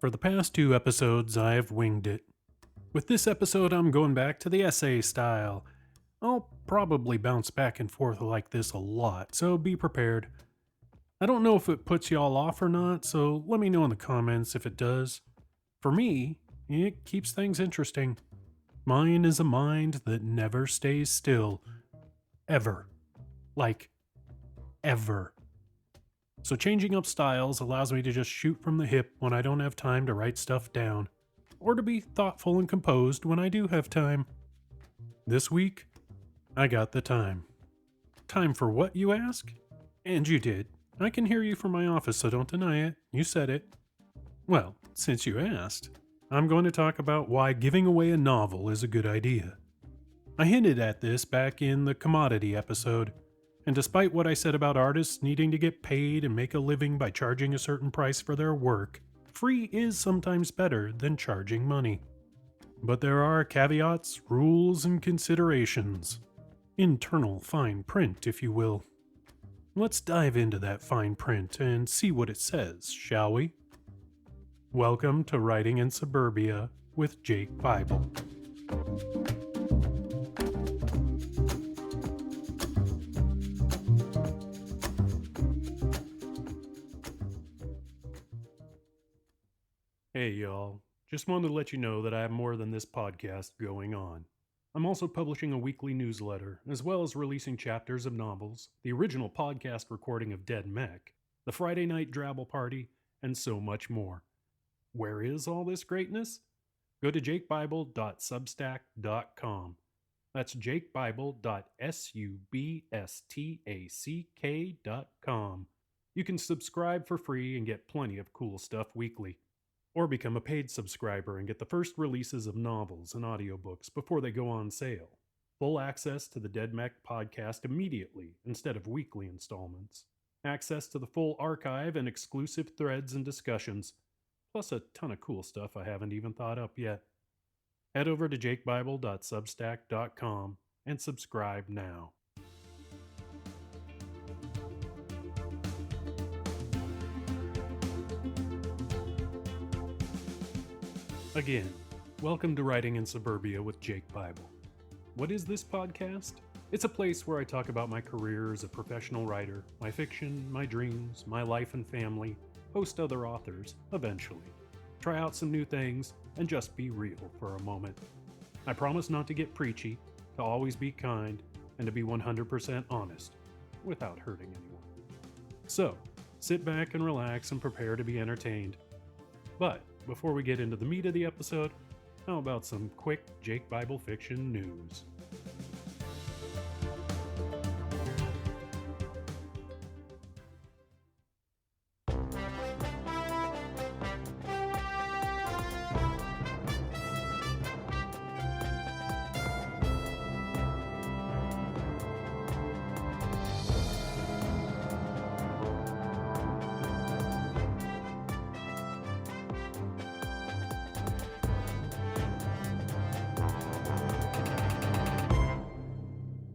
For the past 2 episodes, I've winged it. With this episode, I'm going back to the essay style. I'll probably bounce back and forth like this a lot, so be prepared. I don't know if it puts y'all off or not, so let me know in the comments if it does. For me, it keeps things interesting. Mine is a mind that never stays still. Ever. Like, ever. So changing up styles allows me to just shoot from the hip when I don't have time to write stuff down, or to be thoughtful and composed when I do have time. This week, I got the time. Time for what, you ask? And you did. I can hear you from my office, so don't deny it. You said it. Well, since you asked, I'm going to talk about why giving away a novel is a good idea. I hinted at this back in the commodity episode, and despite what I said about artists needing to get paid and make a living by charging a certain price for their work, free is sometimes better than charging money. But there are caveats, rules, and considerations. Internal fine print, if you will. Let's dive into that fine print and see what it says, shall we? Welcome to Writing in Suburbia with Jake Bible. Hey y'all, just wanted to let you know that I have more than this podcast going on. I'm also publishing a weekly newsletter, as well as releasing chapters of novels, the original podcast recording of Dead Mech, the Friday Night Drabble Party, and so much more. Where is all this greatness? Go to jakebible.substack.com. That's jakebible.substack.com. You can subscribe for free and get plenty of cool stuff weekly. Or become a paid subscriber and get the first releases of novels and audiobooks before they go on sale. Full access to the Dead Mech podcast immediately instead of weekly installments. Access to the full archive and exclusive threads and discussions. Plus a ton of cool stuff I haven't even thought up yet. Head over to jakebible.substack.com and subscribe now. Again, welcome to Writing in Suburbia with Jake Bible. What is this podcast? It's a place where I talk about my career as a professional writer, my fiction, my dreams, my life and family, host other authors, eventually. Try out some new things, and just be real for a moment. I promise not to get preachy, to always be kind, and to be 100% honest, without hurting anyone. So, sit back and relax and prepare to be entertained. But, before we get into the meat of the episode, how about some quick Jake Bible fiction news?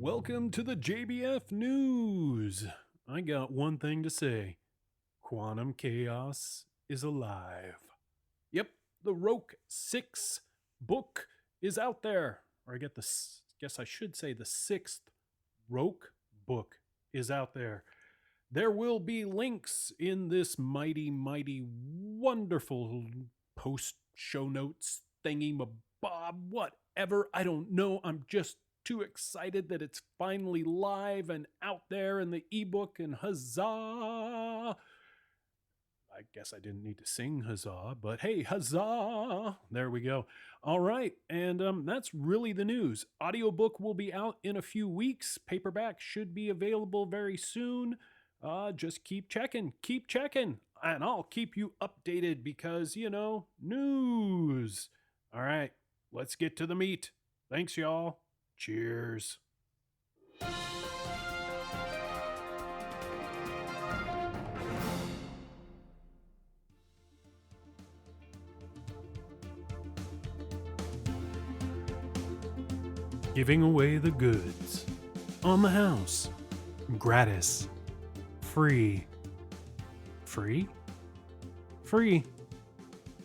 Welcome to the JBF News. I got one thing to say. Quantum chaos is alive. Yep, the Roke 6 book is out there. Or guess I should say the 6th Roke book is out there. There will be links in this mighty, mighty, wonderful post show notes thingy-mabob, whatever. I don't know. I'm just too excited that it's finally live and out there in the ebook, and huzzah! I guess I didn't need to sing huzzah, but hey, huzzah! There we go. All right, and that's really the news. Audiobook will be out in a few weeks. Paperback should be available very soon. Just keep checking, and I'll keep you updated because, news. All right, let's get to the meat. Thanks, y'all. Cheers. Giving away the goods. On the house. Gratis. Free. Free? Free.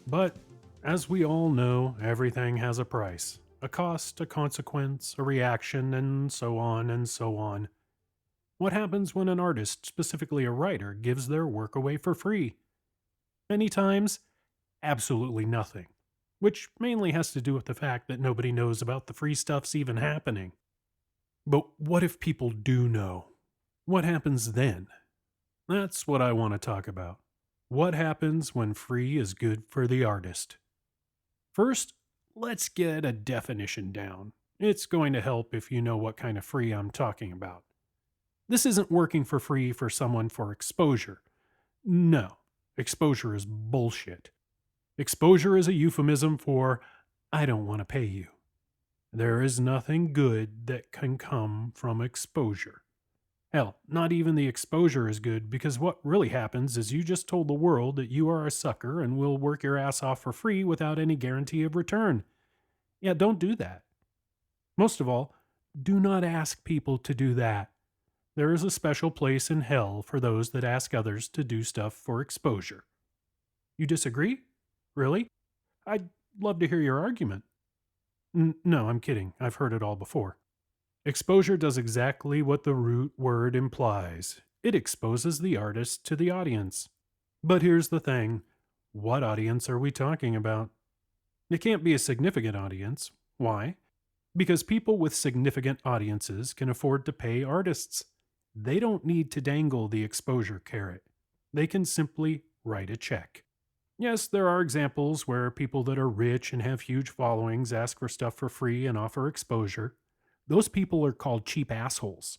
But as we all know, everything has a price, a cost, a consequence, a reaction, and so on and so on. What happens when an artist, specifically a writer, gives their work away for free? Many times, absolutely nothing, which mainly has to do with the fact that nobody knows about the free stuff's even happening. But what if people do know? What happens then? That's what I want to talk about. What happens when free is good for the artist? First, let's get a definition down. It's going to help if you know what kind of free I'm talking about. This isn't working for free for someone for exposure. No, exposure is bullshit. Exposure is a euphemism for, I don't want to pay you. There is nothing good that can come from exposure. Hell, not even the exposure is good because what really happens is you just told the world that you are a sucker and will work your ass off for free without any guarantee of return. Yeah, don't do that. Most of all, do not ask people to do that. There is a special place in hell for those that ask others to do stuff for exposure. You disagree? Really? I'd love to hear your argument. No, I'm kidding. I've heard it all before. Exposure does exactly what the root word implies. It exposes the artist to the audience. But here's the thing. What audience are we talking about? It can't be a significant audience. Why? Because people with significant audiences can afford to pay artists. They don't need to dangle the exposure carrot. They can simply write a check. Yes, there are examples where people that are rich and have huge followings ask for stuff for free and offer exposure. Those people are called cheap assholes.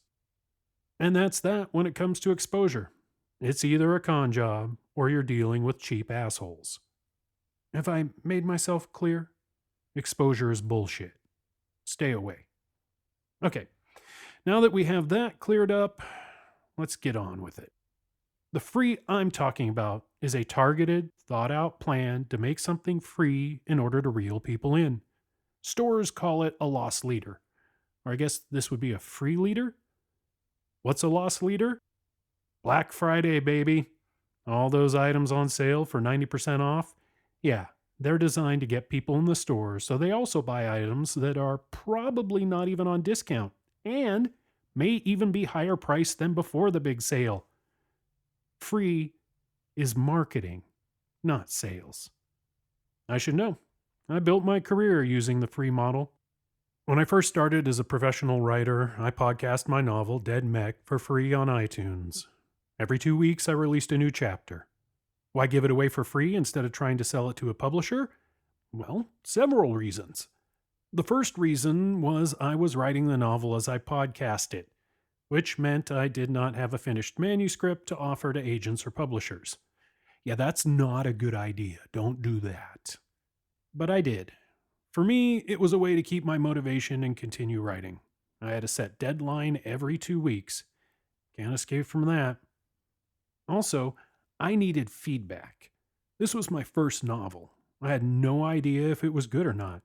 And that's that when it comes to exposure. It's either a con job or you're dealing with cheap assholes. Have I made myself clear? Exposure is bullshit. Stay away. Okay, now that we have that cleared up, let's get on with it. The free I'm talking about is a targeted, thought out plan to make something free in order to reel people in. Stores call it a loss leader. Or I guess this would be a free leader? What's a loss leader? Black Friday, baby. All those items on sale for 90% off? Yeah, they're designed to get people in the store, so they also buy items that are probably not even on discount and may even be higher priced than before the big sale. Free is marketing, not sales. I should know. I built my career using the free model. When I first started as a professional writer, I podcast my novel, Dead Mech, for free on iTunes. Every 2 weeks, I released a new chapter. Why give it away for free instead of trying to sell it to a publisher? Well, several reasons. The first reason was I was writing the novel as I podcast it, which meant I did not have a finished manuscript to offer to agents or publishers. Yeah, that's not a good idea. Don't do that. But I did. For me, it was a way to keep my motivation and continue writing. I had a set deadline every 2 weeks. Can't escape from that. Also, I needed feedback. This was my first novel. I had no idea if it was good or not.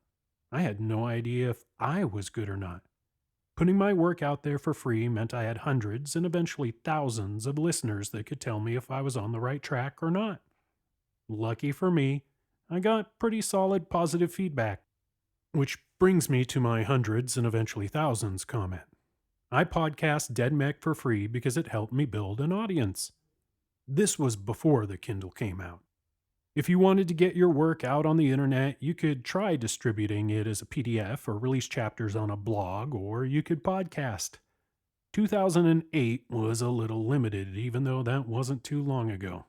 I had no idea if I was good or not. Putting my work out there for free meant I had hundreds and eventually thousands of listeners that could tell me if I was on the right track or not. Lucky for me, I got pretty solid positive feedback. Which brings me to my hundreds and eventually thousands comment. I podcast Dead Mech for free because it helped me build an audience. This was before the Kindle came out. If you wanted to get your work out on the internet, you could try distributing it as a PDF or release chapters on a blog, or you could podcast. 2008 was a little limited, even though that wasn't too long ago.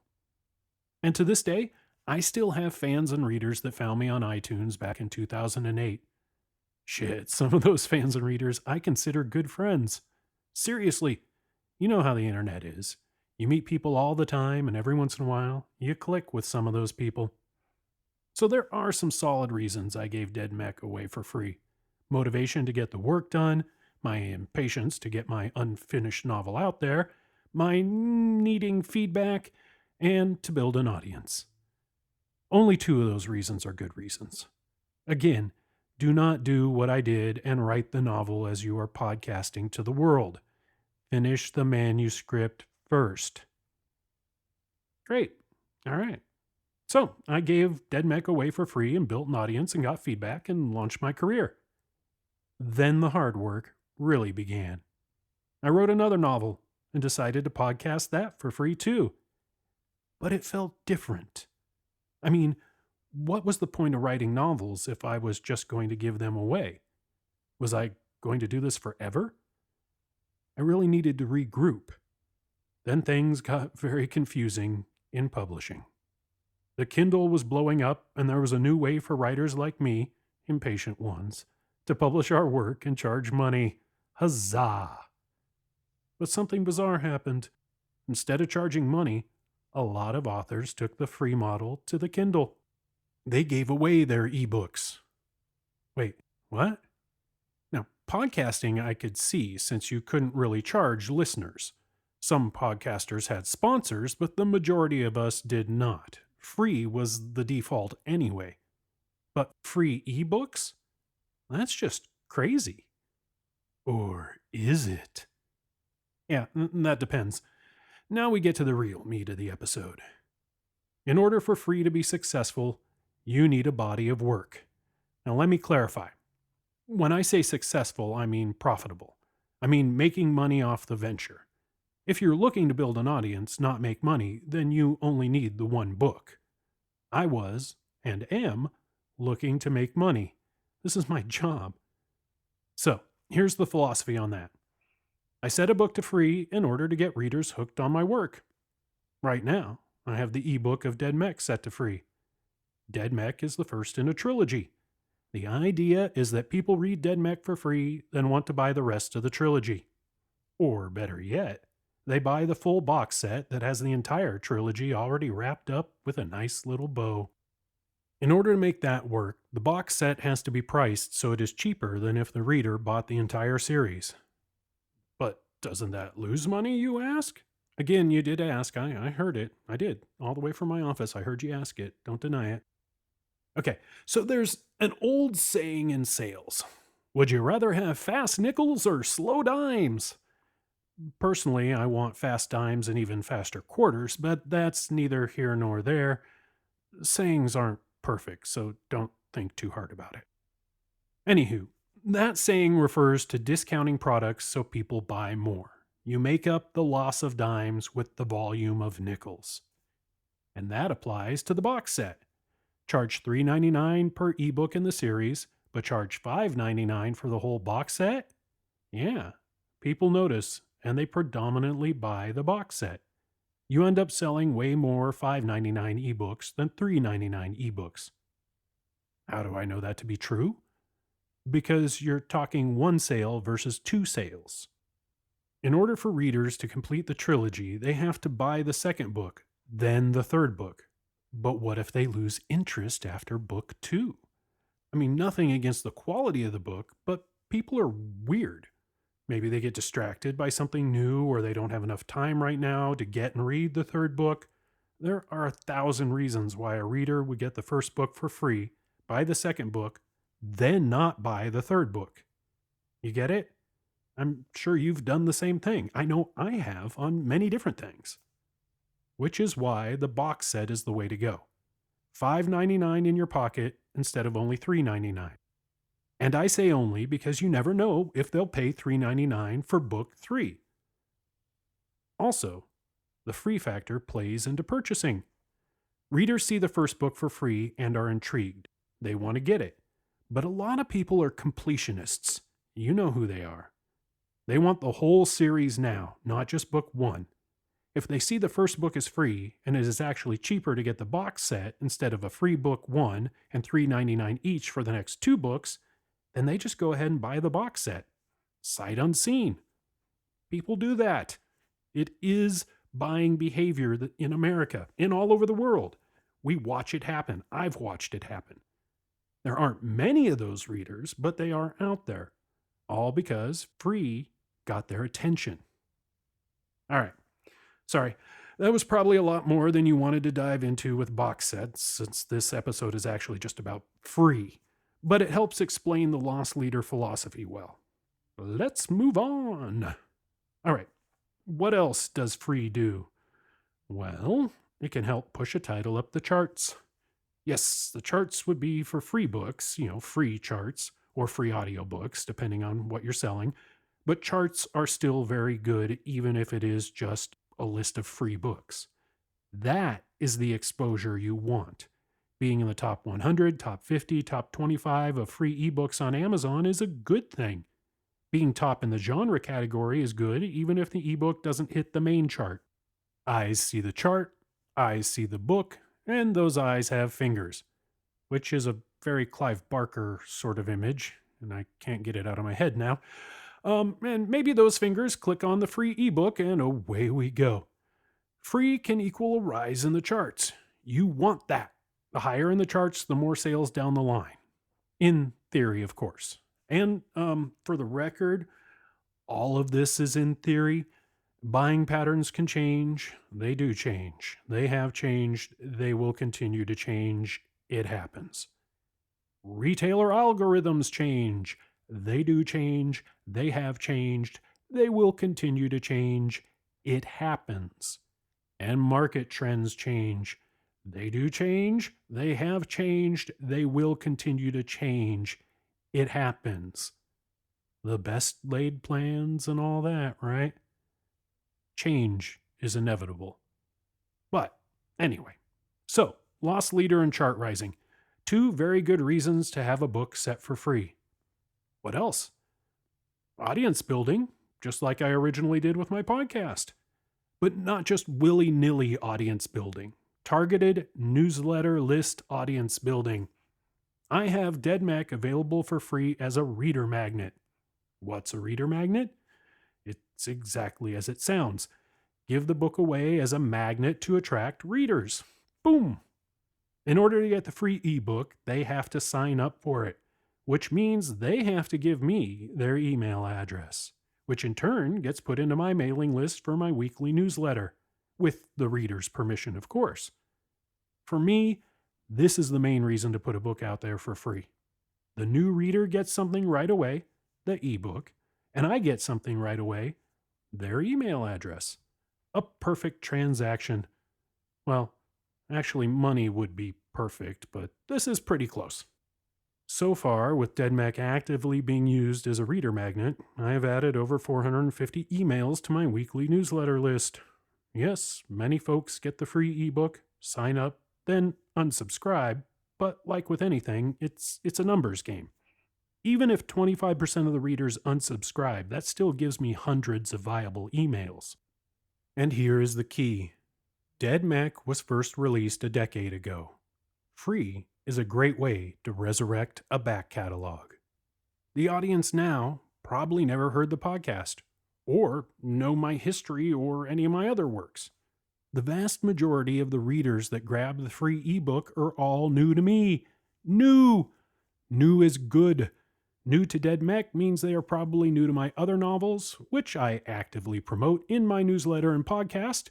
And to this day, I still have fans and readers that found me on iTunes back in 2008. Shit, some of those fans and readers I consider good friends. Seriously, you know how the internet is. You meet people all the time, and every once in a while, you click with some of those people. So there are some solid reasons I gave Dead Mech away for free. Motivation to get the work done, my impatience to get my unfinished novel out there, my needing feedback, and to build an audience. Only 2 of those reasons are good reasons. Again, do not do what I did and write the novel as you are podcasting to the world. Finish the manuscript first. Great. All right. So I gave Dead Mech away for free and built an audience and got feedback and launched my career. Then the hard work really began. I wrote another novel and decided to podcast that for free too. But it felt different. I mean, what was the point of writing novels if I was just going to give them away? Was I going to do this forever? I really needed to regroup. Then things got very confusing in publishing. The Kindle was blowing up, and there was a new way for writers like me, impatient ones, to publish our work and charge money. Huzzah! But something bizarre happened. Instead of charging money, a lot of authors took the free model to the Kindle. They gave away their ebooks. Wait, what? Now, podcasting I could see since you couldn't really charge listeners. Some podcasters had sponsors, but the majority of us did not. Free was the default anyway. But free ebooks? That's just crazy. Or is it? Yeah, that depends. Now we get to the real meat of the episode. In order for free to be successful, you need a body of work. Now let me clarify. When I say successful, I mean profitable. I mean making money off the venture. If you're looking to build an audience, not make money, then you only need the one book. I was, and am, looking to make money. This is my job. So, here's the philosophy on that. I set a book to free in order to get readers hooked on my work. Right now, I have the ebook of Dead Mech set to free. Dead Mech is the first in a trilogy. The idea is that people read Dead Mech for free, then want to buy the rest of the trilogy. Or better yet, they buy the full box set that has the entire trilogy already wrapped up with a nice little bow. In order to make that work, the box set has to be priced so it is cheaper than if the reader bought the entire series. But doesn't that lose money, you ask? Again, you did ask. I heard it. I did. All the way from my office. I heard you ask it. Don't deny it. Okay, so there's an old saying in sales. Would you rather have fast nickels or slow dimes? Personally, I want fast dimes and even faster quarters, but that's neither here nor there. Sayings aren't perfect, so don't think too hard about it. Anywho, that saying refers to discounting products so people buy more. You make up the loss of dimes with the volume of nickels. And that applies to the box set. Charge $3.99 per ebook in the series, but charge $5.99 for the whole box set? Yeah, people notice, and they predominantly buy the box set. You end up selling way more $5.99 ebooks than $3.99 ebooks. How do I know that to be true? Because you're talking one sale versus two sales. In order for readers to complete the trilogy, they have to buy the second book, then the third book. But what if they lose interest after book 2? I mean, nothing against the quality of the book, but people are weird. Maybe they get distracted by something new, or they don't have enough time right now to get and read the third book. There are 1,000 reasons why a reader would get the first book for free, buy the second book, then not buy the third book. You get it? I'm sure you've done the same thing. I know I have on many different things. Which is why the box set is the way to go. $5.99 in your pocket instead of only $3.99. And I say only because you never know if they'll pay $3.99 for book 3. Also, the free factor plays into purchasing. Readers see the first book for free and are intrigued. They want to get it. But a lot of people are completionists. You know who they are. They want the whole series now, not just book 1. If they see the first book is free, and it is actually cheaper to get the box set instead of a free book 1 and $3.99 each for the next 2 books, then they just go ahead and buy the box set. Sight unseen. People do that. It is buying behavior in America, in all over the world. We watch it happen. I've watched it happen. There aren't many of those readers, but they are out there. All because free got their attention. All right. Sorry, that was probably a lot more than you wanted to dive into with box sets, since this episode is actually just about free. But it helps explain the loss leader philosophy well. Let's move on. All right, what else does free do? Well, It can help push a title up the charts. Yes, the charts would be for free books, free charts or free audiobooks, depending on what you're selling. But charts are still very good, even if it is just a list of free books. That is the exposure you want. Being in the top 100, top 50, top 25 of free ebooks on Amazon is a good thing. Being top in the genre category is good, even if the ebook doesn't hit the main chart. Eyes see the chart, eyes see the book, and those eyes have fingers, which is a very Clive Barker sort of image, and I can't get it out of my head now. And maybe those fingers click on the free ebook, and away we go. Free can equal a rise in the charts. You want that. The higher in the charts, the more sales down the line. In theory, of course. And for the record, all of this is in theory. Buying patterns can change. They do change. They have changed. They will continue to change. It happens. Retailer algorithms change. They do change. They have changed. They will continue to change. It happens. And market trends change. They do change. They have changed. They will continue to change. It happens. The best laid plans and all that, right? Change is inevitable. But anyway, so loss leader and chart rising. Two very good reasons to have a book set for free. What else? Audience building, just like I originally did with my podcast. But not just willy-nilly audience building. Targeted newsletter list audience building. I have DeadMac available for free as a reader magnet. What's a reader magnet? It's exactly as it sounds. Give the book away as a magnet to attract readers. Boom! In order to get the free ebook, they have to sign up for it, which means they have to give me their email address, which in turn gets put into my mailing list for my weekly newsletter, with the reader's permission, of course. For me, this is the main reason to put a book out there for free. The new reader gets something right away, the ebook, and I get something right away, their email address. A perfect transaction. Well, actually, money would be perfect, but this is pretty close. So far, with DeadMac actively being used as a reader magnet, I have added over 450 emails to my weekly newsletter list. Yes, many folks get the free ebook, sign up, then unsubscribe, but like with anything, it's a numbers game. Even if 25% of the readers unsubscribe, that still gives me hundreds of viable emails. And here is the key. DeadMac was first released a decade ago. Free is a great way to resurrect a back catalog. The audience now probably never heard the podcast, or know my history or any of my other works. The vast majority of the readers that grab the free ebook are all new to me. New! New is good. New to DeadMac means they are probably new to my other novels, which I actively promote in my newsletter and podcast.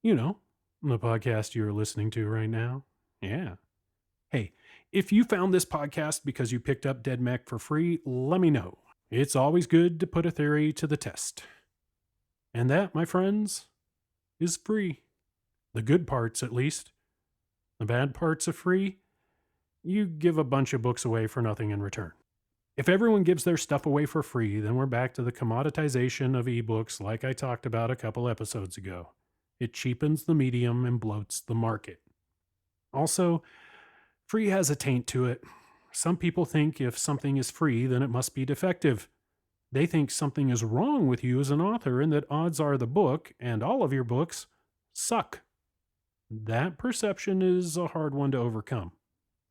You know, the podcast you're listening to right now. Yeah. Hey, if you found this podcast because you picked up DeadMac for free, let me know. It's always good to put a theory to the test. And that, my friends, is free. The good parts, at least. The bad parts of free? You give a bunch of books away for nothing in return. If everyone gives their stuff away for free, then we're back to the commoditization of ebooks like I talked about a couple episodes ago. It cheapens the medium and bloats the market. Also, free has a taint to it. Some people think if something is free, then it must be defective. They think something is wrong with you as an author and that odds are the book, and all of your books, suck. That perception is a hard one to overcome.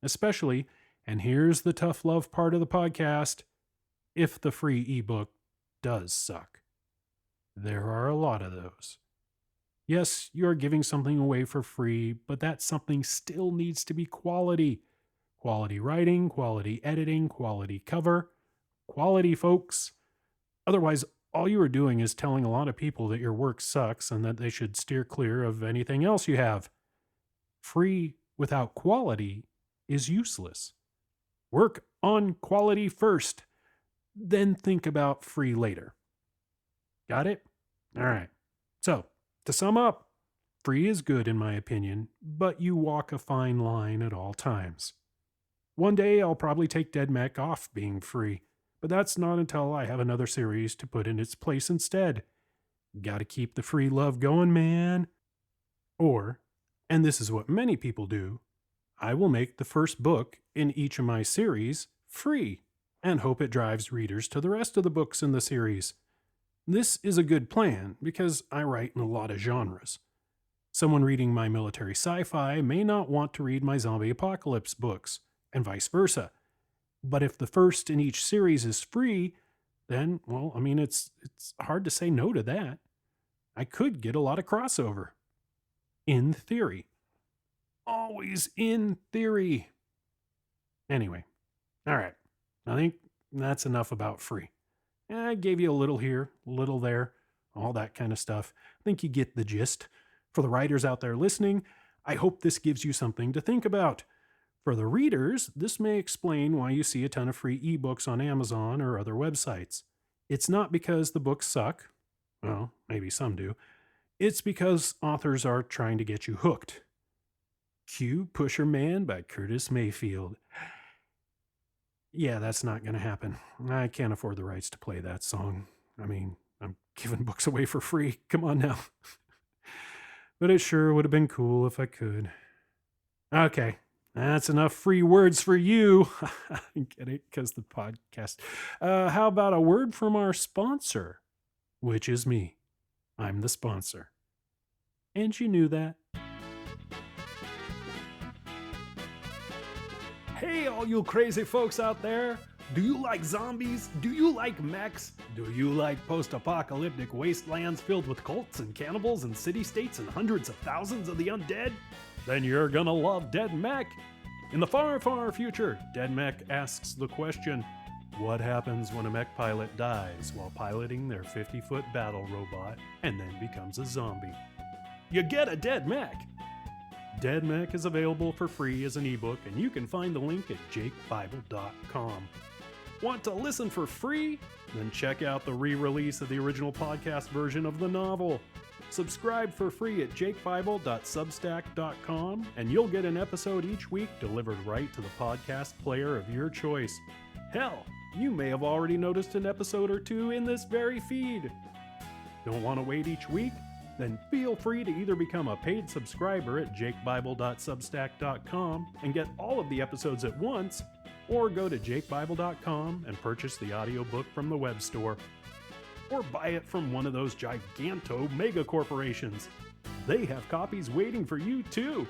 Especially, and here's the tough love part of the podcast, if the free ebook does suck. There are a lot of those. Yes, you're giving something away for free, but that something still needs to be quality. Quality writing, quality editing, quality cover. Quality, folks. Otherwise, all you are doing is telling a lot of people that your work sucks and that they should steer clear of anything else you have. Free without quality is useless. Work on quality first, then think about free later. Got it? All right. So, to sum up, Free is good in my opinion, but you walk a fine line at all times. One day I'll probably take Dead Mech off being free, but that's not until I have another series to put in its place instead. Gotta keep the free love going, man. Or, and this is what many people do, I will make the first book in each of my series free and hope it drives readers to the rest of the books in the series. This is a good plan because I write in a lot of genres. Someone reading my military sci-fi may not want to read my zombie apocalypse books, and vice versa. But if the first in each series is free, then, well, I mean, it's hard to say no to that. I could get a lot of crossover. In theory. Always in theory. Anyway, all right. I think that's enough about free. I gave you a little here, a little there, all that kind of stuff. I think you get the gist. For the writers out there listening, I hope this gives you something to think about. For the readers, this may explain why you see a ton of free ebooks on Amazon or other websites. It's not because the books suck. Well, maybe some do. It's because authors are trying to get you hooked. Cue Pusher Man by Curtis Mayfield. Yeah, that's not going to happen. I can't afford the rights to play that song. I mean, I'm giving books away for free. Come on now. But it sure would have been cool if I could. Okay, that's enough free words for you. Get it? Because the podcast. How about a word from our sponsor, which is me. I'm the sponsor. And you knew that. Hey, all you crazy folks out there. Do you like zombies? Do you like mechs? Do you like post-apocalyptic wastelands filled with cults and cannibals and city-states and hundreds of thousands of the undead? Then you're gonna love Dead Mech. In the far, far future, Dead Mech asks the question, what happens when a mech pilot dies while piloting their 50-foot battle robot and then becomes a zombie? You get a Dead Mech! Dead Mech is available for free as an ebook, and you can find the link at jakebible.com. Want to listen for free? Then check out the re-release of the original podcast version of the novel. Subscribe for free at jakebible.substack.com, and you'll get an episode each week delivered right to the podcast player of your choice. Hell, you may have already noticed an episode or two in this very feed. Don't want to wait each week? Then feel free to either become a paid subscriber at jakebible.substack.com and get all of the episodes at once, or go to jakebible.com and purchase the audiobook from the web store. Or buy it from one of those giganto mega corporations. They have copies waiting for you too.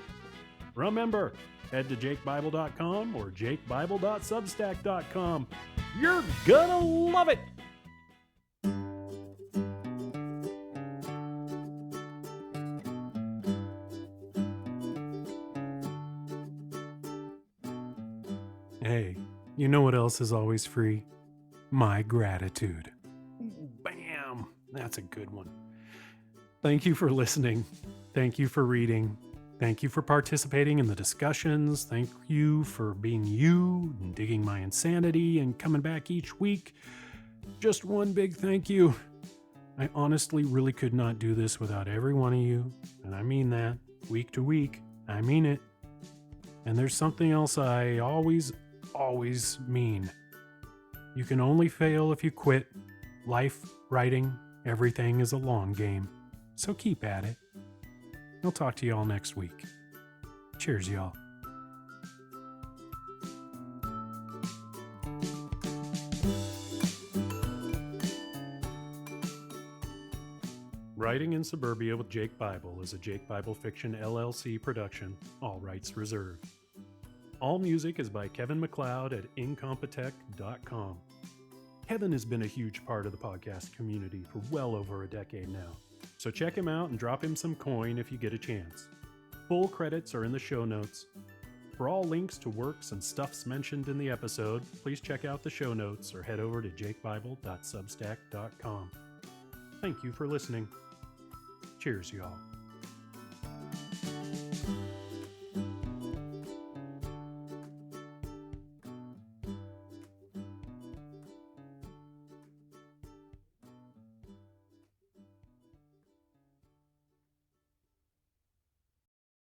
Remember, head to jakebible.com or jakebible.substack.com. You're gonna love it! Hey, you know what else is always free? My gratitude. Bam! That's a good one. Thank you for listening. Thank you for reading. Thank you for participating in the discussions. Thank you for being you and digging my insanity and coming back each week. Just one big thank you. I honestly really could not do this without every one of you, and I mean that, week to week. I mean it. And there's something else I always mean. You can only fail if you quit. Life, writing, everything is a long game. So keep at it. I'll talk to y'all next week. Cheers, y'all. Writing in Suburbia with Jake Bible is a Jake Bible Fiction LLC production, all rights reserved. All music is by Kevin MacLeod at incompetech.com. Kevin has been a huge part of the podcast community for well over a decade now, so check him out and drop him some coin if you get a chance. Full credits are in the show notes. For all links to works and stuffs mentioned in the episode, please check out the show notes or head over to jakebible.substack.com. Thank you for listening. Cheers, y'all.